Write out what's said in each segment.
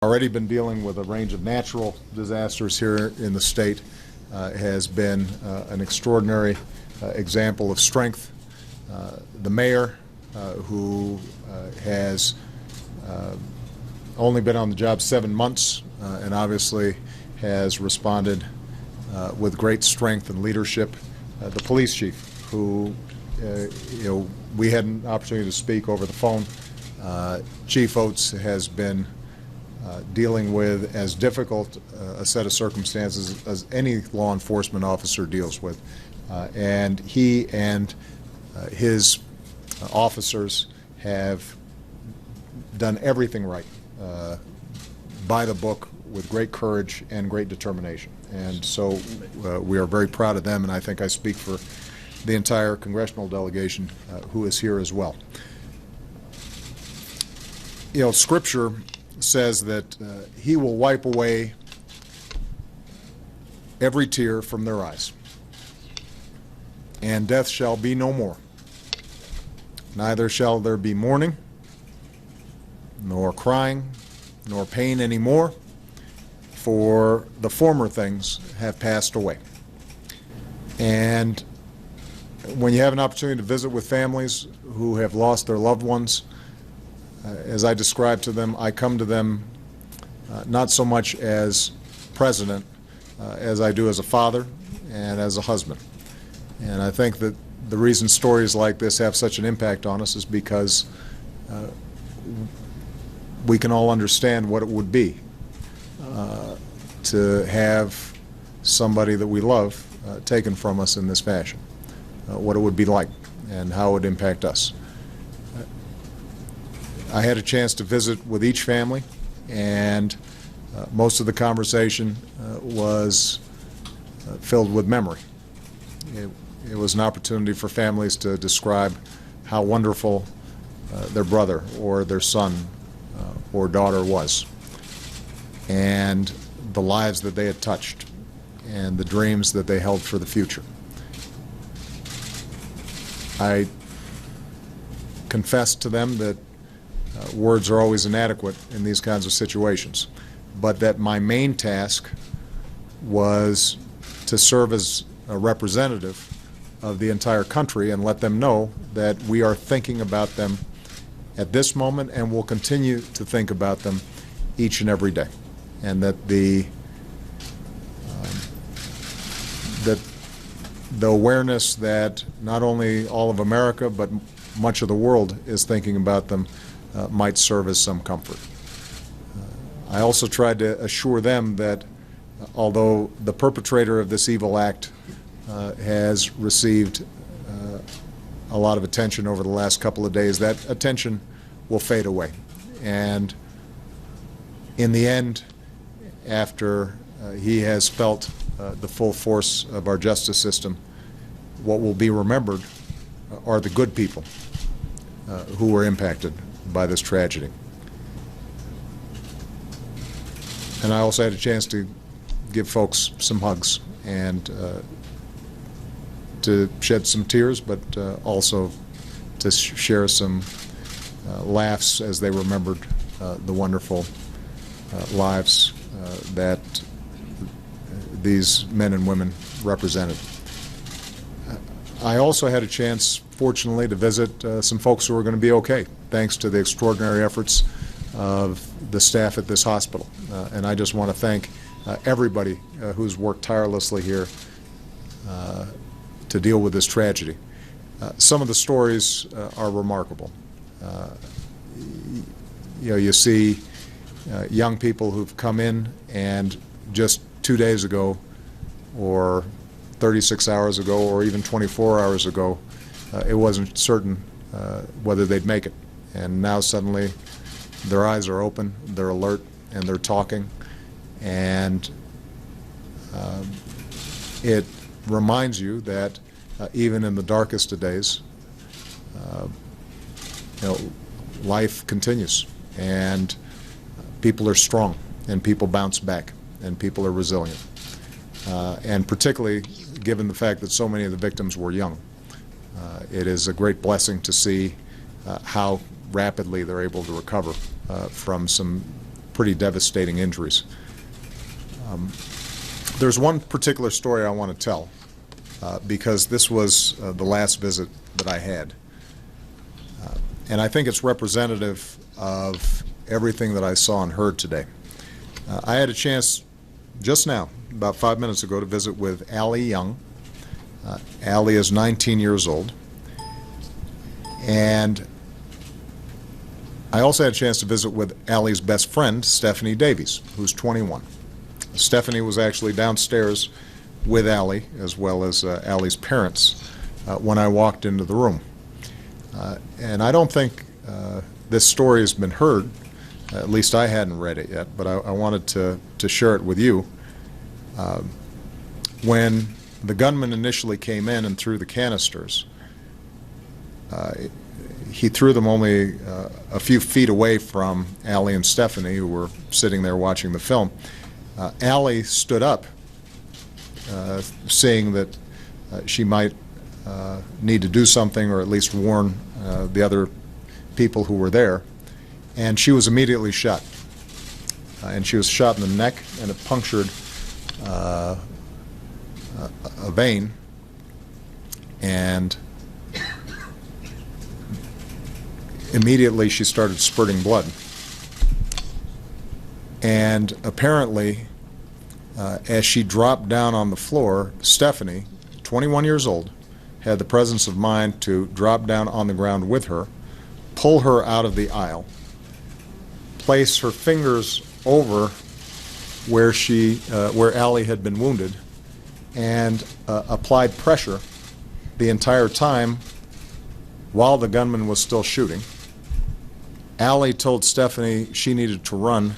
Already been dealing with a range of natural disasters here in the state. Has been an extraordinary example of strength. The mayor, who has only been on the job 7 months and obviously has responded with great strength and leadership. The police chief, who we had an opportunity to speak over the phone. Chief Oates has been dealing with as difficult a set of circumstances as any law enforcement officer deals with. And he and his officers have done everything right, by the book, with great courage and great determination. And so we are very proud of them, and I think I speak for the entire congressional delegation who is here as well. Scripture says that he will wipe away every tear from their eyes, and death shall be no more. Neither shall there be mourning, nor crying, nor pain any more, for the former things have passed away. And when you have an opportunity to visit with families who have lost their loved ones, as I describe to them, I come to them not so much as president as I do as a father and as a husband. And I think that the reason stories like this have such an impact on us is because we can all understand what it would be to have somebody that we love taken from us in this fashion, what it would be like and how it would impact us. I had a chance to visit with each family, and most of the conversation was filled with memory. It was an opportunity for families to describe how wonderful their brother or their son or daughter was, and the lives that they had touched, and the dreams that they held for the future. I confessed to them that words are always inadequate in these kinds of situations, but that my main task was to serve as a representative of the entire country and let them know that we are thinking about them at this moment and will continue to think about them each and every day, and that the awareness that not only all of America but much of the world is thinking about them might serve as some comfort. I also tried to assure them that although the perpetrator of this evil act has received a lot of attention over the last couple of days, that attention will fade away. And in the end, after he has felt the full force of our justice system, what will be remembered are the good people who were impacted by this tragedy. And I also had a chance to give folks some hugs and to shed some tears, but also to share some laughs as they remembered the wonderful lives that these men and women represented. I also had a chance, fortunately, to visit some folks who are going to be okay, thanks to the extraordinary efforts of the staff at this hospital. And I just want to thank everybody who's worked tirelessly here to deal with this tragedy. Some of the stories are remarkable. You see young people who've come in and just 2 days ago, or 36 hours ago, or even 24 hours ago, it wasn't certain whether they'd make it. And now suddenly their eyes are open, they're alert, and they're talking. And it reminds you that even in the darkest of days, life continues, and people are strong, and people bounce back, and people are resilient. And particularly given the fact that so many of the victims were young, it is a great blessing to see how rapidly they're able to recover from some pretty devastating injuries. There's one particular story I want to tell because this was the last visit that I had. And I think it's representative of everything that I saw and heard today. I had a chance just now, about 5 minutes ago, to visit with Allie Young. Allie is 19 years old. And I also had a chance to visit with Allie's best friend, Stephanie Davies, who's 21. Stephanie was actually downstairs with Allie, as well as Allie's parents, when I walked into the room. And I don't think this story has been heard. At least I hadn't read it yet, but I wanted to share it with you. When the gunman initially came in and threw the canisters, he threw them only a few feet away from Allie and Stephanie, who were sitting there watching the film. Allie stood up, seeing that she might need to do something or at least warn the other people who were there, and she was immediately shot. And she was shot in the neck, and it punctured a vein, and immediately she started spurting blood. And apparently, as she dropped down on the floor, Stephanie, 21 years old, had the presence of mind to drop down on the ground with her, pull her out of the aisle, place her fingers over where Allie had been wounded, and applied pressure the entire time while the gunman was still shooting. Allie told Stephanie she needed to run.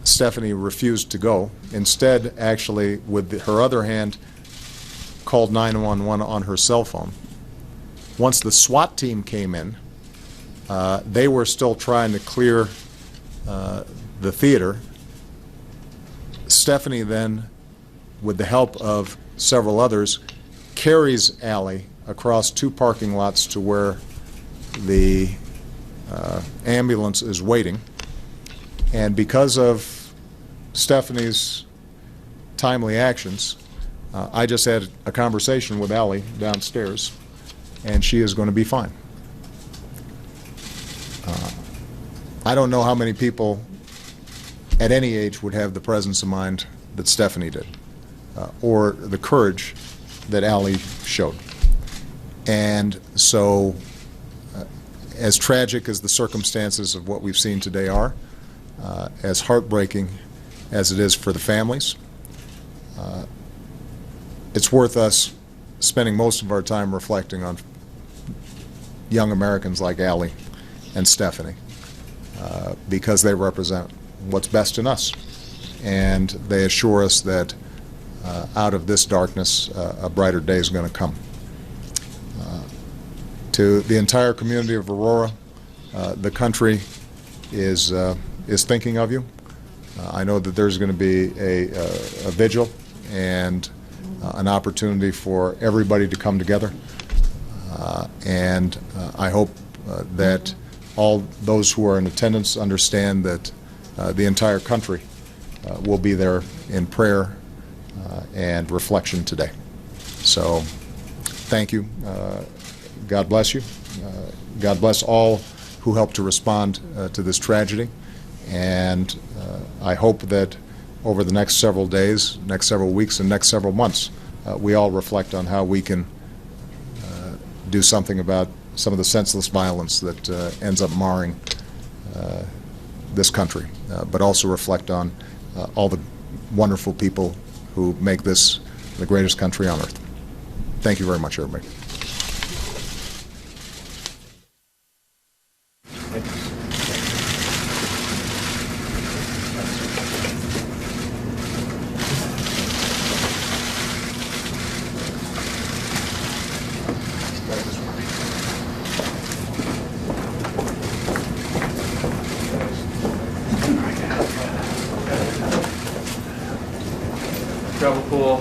Stephanie refused to go. Instead, actually, with her other hand, called 911 on her cell phone. Once the SWAT team came in, they were still trying to clear the theater. Stephanie then, with the help of several others, carries Allie across 2 parking lots to where the ambulance is waiting. And because of Stephanie's timely actions, I just had a conversation with Allie downstairs, and she is going to be fine. I don't know how many people at any age would have the presence of mind that Stephanie did, or the courage that Allie showed. And so, as tragic as the circumstances of what we've seen today are, as heartbreaking as it is for the families, it's worth us spending most of our time reflecting on young Americans like Allie and Stephanie, because they represent what's best in us, and they assure us that out of this darkness a brighter day is going to come. To the entire community of Aurora, the country is thinking of you. I know that there's going to be a vigil and an opportunity for everybody to come together, and I hope that all those who are in attendance understand that the entire country will be there in prayer and reflection today. So thank you. God bless you. God bless all who helped to respond to this tragedy. And I hope that over the next several days, next several weeks, and next several months, we all reflect on how we can do something about some of the senseless violence that ends up marring this country, but also reflect on all the wonderful people who make this the greatest country on earth. Thank you very much, everybody. Travel pool.